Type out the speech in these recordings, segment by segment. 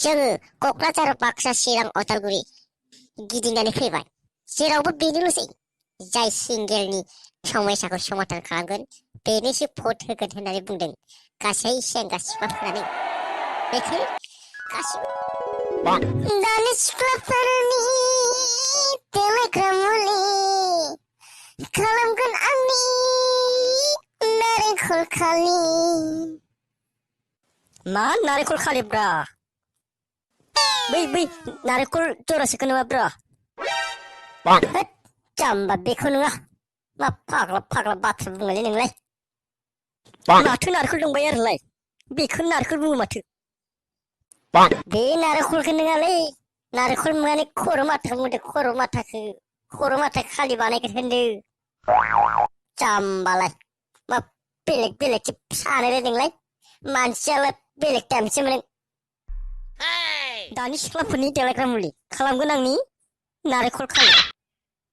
जोङो क'क्राझार बाक्सा चिरां अदालगुरि गिदिंनानै फैबाय जेरावबो बेनोल'सै जाय सिंगेलनि समयसाखौ समाधान खालामगोन बेनोसो भट होगोन होननानै बुंदों गासै सेंग्रा सिख्लाफोरानो बेखायनो गासिबो दानि सिख्लाफोरनि देलायग्रा मुलि खालामगोन आंनि नारेंखल खालि मा नारेंखल खालिब्रा बै नारेंखल जरासेखौ नङा ब्रा होद जाम्बा बेखौ नङा मा फाग्ला बाथ्रा बुङोलै नोंलाय माथो नारेंखल दंबाय आरोलाय बेखौनो नारेंखल बुङो माथो बे नारेंखलखौ नङालै नारेंखल माने खर' माथाखौ बुंदों खर' माथा खालि बानायगोन होनदों जाम्बालाय मा बेलेगसो सानोलै नोंलाय मानसियालाय बेलेग टाइमसो मोनो दानि सिख्लाफोरनि देलायग्रा मुलि खालामगोन आंनि नारेंखल खालि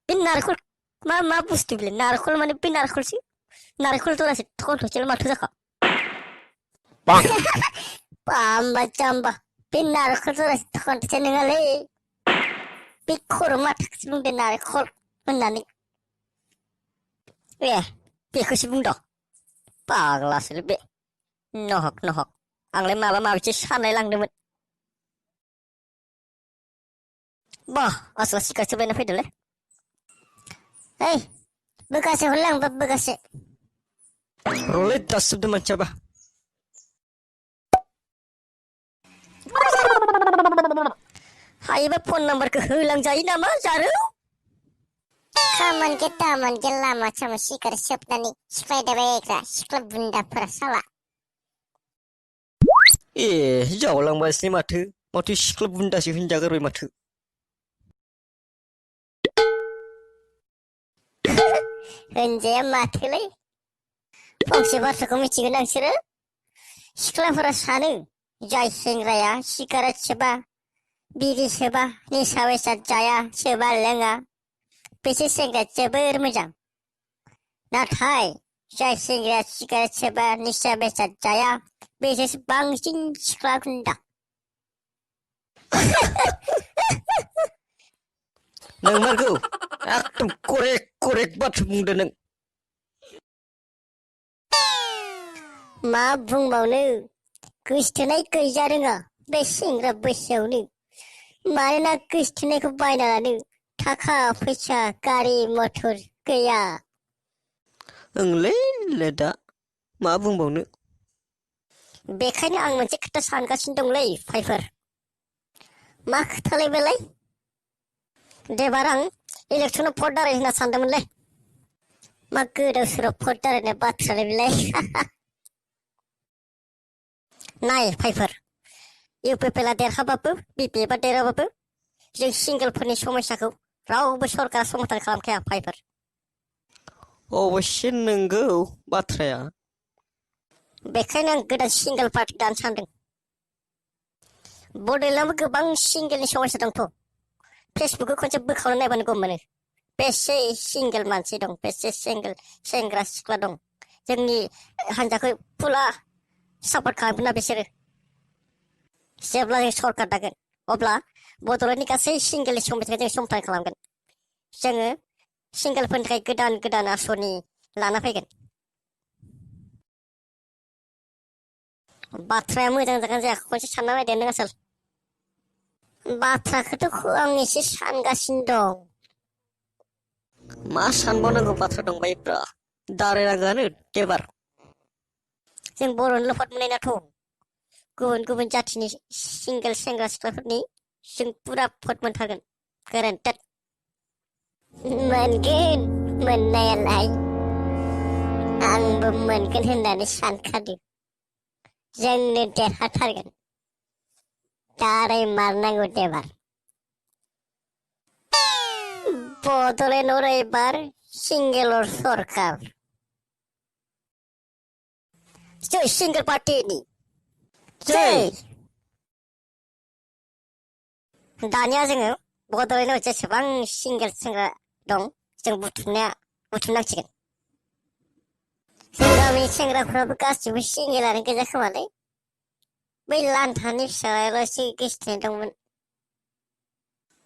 बे नारेंखल मा बुस्थु बेलाय नारेंखल माने बे नारेंखलसो नारेंखल जरासे थसेल' माथो जाखा बाम्बा जाम्बा बे नारेंखल जरासे थसे नङालै बे खर' माथाखौसो बुंदों नारेंखल होननानै ए बेखौसो बुंदों फाग्लासोलै बे नहक आंलाय माबा माबिसो साननाय लांदोंमोन बा आसला सिखारसो बायना फैदोलै ओइ बोगासे हरलाय आंबा बोगासे रलै दासोबदों मानसियाबा हायोबा फन नाम्बारखौ होलांजायो नामा जारौ खामानिके दामानिके लामा सामा सिगारेट सोबनानै सिफायदाबायग्रा सिख्ला बुन्दाफोरा साला ए जावलांबायसै माथो सिख्ला बुन्दासो होनजागारबाय माथो होनजाया माथोलै फंसे बाथ्राखौ मिथिगोन नोंसोरो सिख्लाफोरा सानो जाय सेंग्राया सिगारेट सोबा बिरि सोबा निसा बेसाद जाया सोबा लोङा बिसोर सेंग्राया जोबोर मोजां नाथाय जाय सेंग्राया सिगारेट सोबा निसा बेसाद जाया बिसोरसो बांसिन सिख्ला गुन्दा नोंमारगौ एकदम करेक्ट बाथ्रा बुंदों नों मा बुंबावनो गोसथोनाय गैजा रोङा बे सेंग्रा बैसोआवनो मानोना गोसथोनायखौ बायना लानो थाखा फैसा गारि मथर गैया ओंलै दा मा बुंबावनो बेखायनो आं मोनसे खोथा सानगासिनो दंलै फाइफोर मा खोथालाय बेलाय देबार आं इलेक्सनाव भट दाराय होनना सानदोंमोनलै मा गोदाव सोराव भट दारायनाय बाथ्रालाय बेलाय नाय फाइफोर इउपिपिएलआ देरहाबाबो बिपिएफआ देरहाबाबो जों सिंगेलफोरनि समस्याखौ रावबो सरकारा समाधान खालामखाया फाइफोर अबश्य नंगौ बाथ्राया बेखायनो आं गोदान सिंगेल पार्टि दानो सानदों बड'लेण्डआवबो गोबां सिंगेलनि समस्या दंथ' फेसबुकखौ खनसे बोखावना नायबानो गम मोनो बेसे सिंगेल मानसि दं बेसे सिंगेल सेंग्रा सिख्ला दं जोंनि हान्जाखौ फुला सापर्ट खालामगोन ना बिसोरो जेब्ला जों सरकार दागोन अब्ला बड'लेण्डनि गासै सिंगेलनि समस्याखौ जों समाधान खालामगोन जोङो सिंगेलफोरनि थाखाय गोदान आसनि लाना फैगोन बाथ्राया मोजां जागोन जायाखै खनसे सानना नायदो नों आसोल बाथ्राखौथ' आं एसे सानगासिनो दं मा सानबावनांगौ बाथ्रा दंबायोब्रा दारायनांगोआनो देबार जों बर'निल' भट मोननायनाथ' गुबुन जाथिनि सिंगेल सेंग्रा सिख्लाफोरनि जों पुरा भट मोनथारगोन गेरेन्टेड मोनगोन मोननायालाय आंबो मोनगोन होननानै सानखादों जोंनो देरहाथारगोन दाराय मारनांगौ देबार बड'लेण्डआव एबार सिंगेलर सरकार जय सिंगेल पार्टिनि जय दानिया जोङो बड'लेण्डआव जेसेबां सिंगेल सेंग्रा दं जों बुथुमनांसिगोन जों गामिनि सेंग्राफ्राबो गासिबो सिंगेलानो गोजा खोमालै बै लान्थानि फिसालायाल'सो गोसथोनाय दंमोन।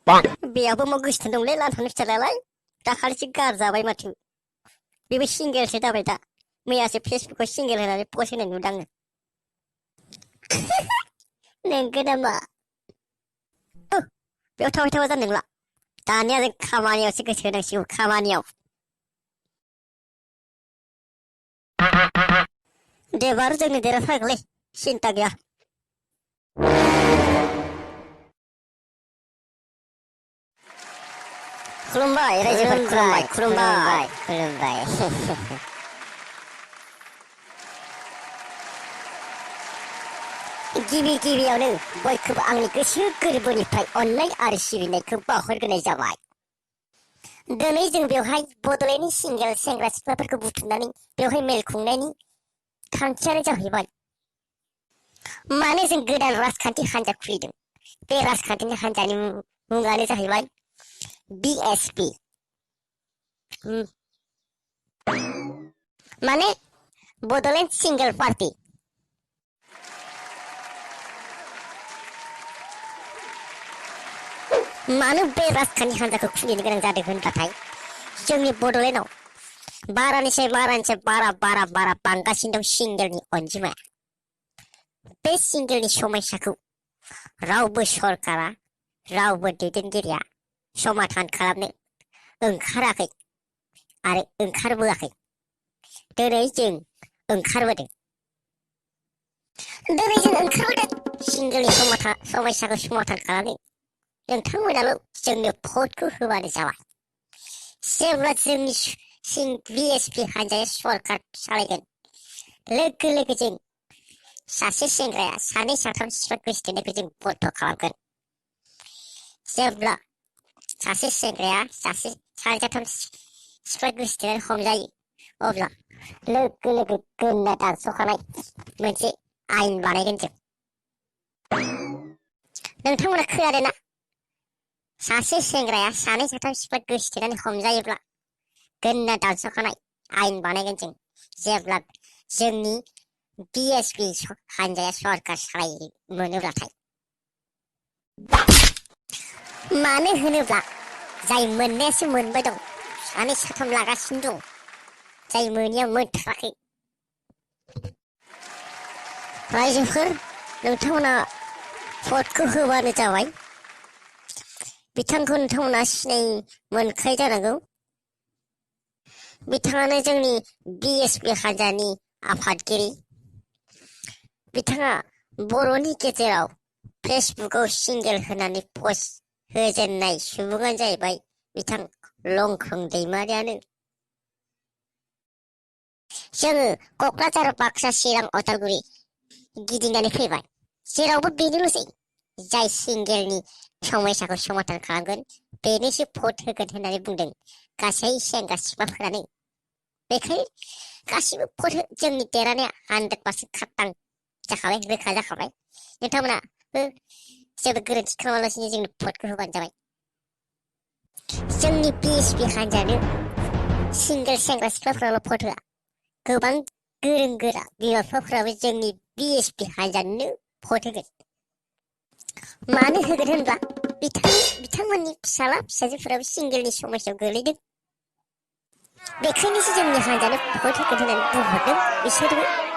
Bonk. बेयावबो मा गोसथोनाय दंलै लान्थानि फिसालायालाय? दाखालिसो गारजाबाय माथो। बेबो सिंगेलसो जाबाय दा। मैयासो फेसबुकाव सिंगेल होनानै पस्ट होनाय नुदों आङो। नोंगो नामा? बेयाव थाबाय थाबा जानाय नंला। दानिया जों खामानियावसो गोसो होनांसिगौ, खामानियाव। देबार जोंनि देरहाथारगोनलै, सिन्था गैया। खुलुमबाय रायजोफोर, खुलुमबाय खुलुमबाय खुलुमबाय। गिबि गिबियावनो बयखौबो आंनि गोसो गोरबोनिफ्राय अननाय आरो सिबिनायखौ बावहरग्रोनाय जाबाय। दिनै जों बेवहाय बड'लेण्डनि सिंगेल सेंग्रा सिख्लाफोरखौ बुथुमनानै बेवहाय मेल खुंनायनि थांखियानो जाहैबाय माने जों गोदान राजखान्थि हान्जा खुलिदों। बे राजखान्थिनि हान्जानि मुङानो जाहैबाय BSP। माने बड'लेण्ड सिंगेल पार्टी। मानो बे राजखान्थि हान्जाखौ खुलिनो गोनां जादों होनब्लाथाय जोंनि बड'लेण्डआव बारानिफ्राय बारा बांगासिनो दं सिंगेलनि अनजिमाया। बे सिंगेलनि समस्याखौ रावबो सरकारा, रावबो दैदेनगिरिया समाधान खालामनो ओंखाराखै आरो ओंखारबोआखै। दिनै जों ओंखारबोदों। सिंगेलनि समस्याखौ समाधान खालामनो नोंथांमोनाल' जोंनो भटखौ होबानो जाबाय। जेब्ला जोंनि BSP हान्जाया सरकार सालायगोन, लोगो लोगो जों सासे सेंग्राया सानै साथाम सिख्ला गोसथोनायखौ जों बन्द खालामगोन। जेब्ला सासे सेंग्राया सानै साथाम सिख्ला गोसथोनानै हमजायो, अब्ला लोगो लोगो गोमना दानस'खानाय मोनसे आयेन बानायगोन जों। नोंथांमोना खोनादों ना? सासे सेंग्राया सानै साथाम सिख्ला गोसथोनानै हमजायोब्ला गोमना दानस'खानाय आयेन बानायगोन जों। जेब्ला जोंनि BSP हान्जाया सरकार सालायनो मोनोब्लाथाय। मानो होनोब्ला जाय मोननायासो मोनबाय दं, सानै साथाम लागासिनो दं, जाय मोनैया मोनथाराखै। रायजोफोर, नोंथांमोना भटखौ होबानो जाबाय। बिथांखौ नोंथांमोना सिनाय मोनखायो जानांगौ। बिथाङानो जोंनि BSP हान्जानि आफादगिरि। बिथाङा बर'नि गेजेराव फेसबुकाव सिंगेल होनानै पस्ट होजेननाय सुबुङानो जाहैबाय बिथां लंखं दैमारियानो। जोङो क'क्राझार, बाक्सा, चिरां, अदालगुरि गिदिंनानै फैबाय। जेरावबो बेनोल'सै, जाय सिंगेलनि समस्याखौ समाधान खालामगोन बेनोसो भट होगोन होननानै बुंदों गासै सेंग्रा सिख्लाफोरानो। बेखायनो गासिबो भट जोंनि देरहानाया 100% खाथां जाखाबाय, रोखा जाखाबाय। नोंथांमोनाबो जेबो गोरोन्थि खालामालासिनो जोंनो भटखौ होबानो जाबाय। जोंनि BSP हान्जानो सिंगेल सेंग्रा सिख्लाफोराल' भट होआ, गोबां गोरों गोरा बिमा बिफाफोराबो जोंनि BSP हान्जानो भट होगोन। मानो होगोन होनब्ला बिथांमोननि फिसाला फिसाजोफोराबो सिंगेलनि समस्यायाव गोलैदों। बेखायनोसो जोंनि हान्जानो भट होगोन होननानै बुंहरदों बिसोरबो।